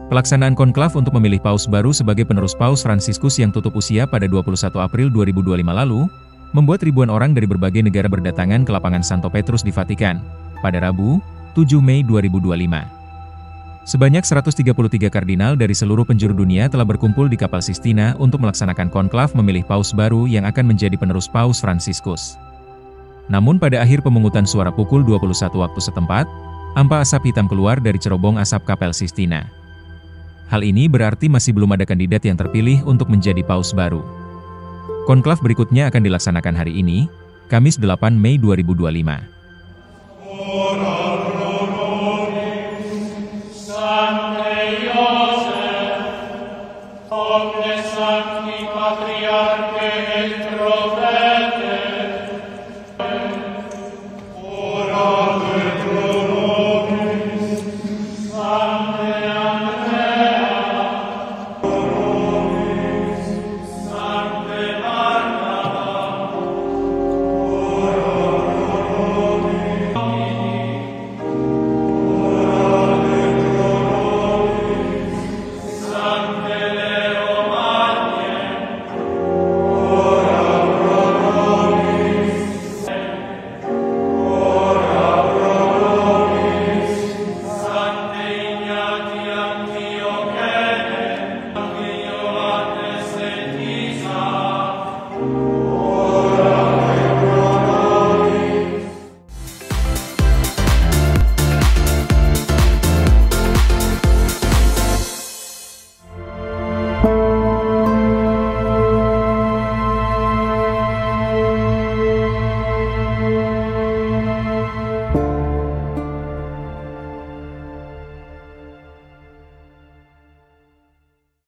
Pelaksanaan konklav untuk memilih paus baru sebagai penerus Paus Fransiskus yang tutup usia pada 21 April 2025 lalu, membuat ribuan orang dari berbagai negara berdatangan ke lapangan Santo Petrus di Vatikan, pada Rabu, 7 Mei 2025. Sebanyak 133 kardinal dari seluruh penjuru dunia telah berkumpul di Kapel Sistina untuk melaksanakan konklav memilih paus baru yang akan menjadi penerus Paus Fransiskus. Namun pada akhir pemungutan suara pukul 21 waktu setempat, ampa asap hitam keluar dari cerobong asap Kapel Sistina. Hal ini berarti masih belum ada kandidat yang terpilih untuk menjadi paus baru. Konklav berikutnya akan dilaksanakan hari ini, Kamis 8 Mei 2025.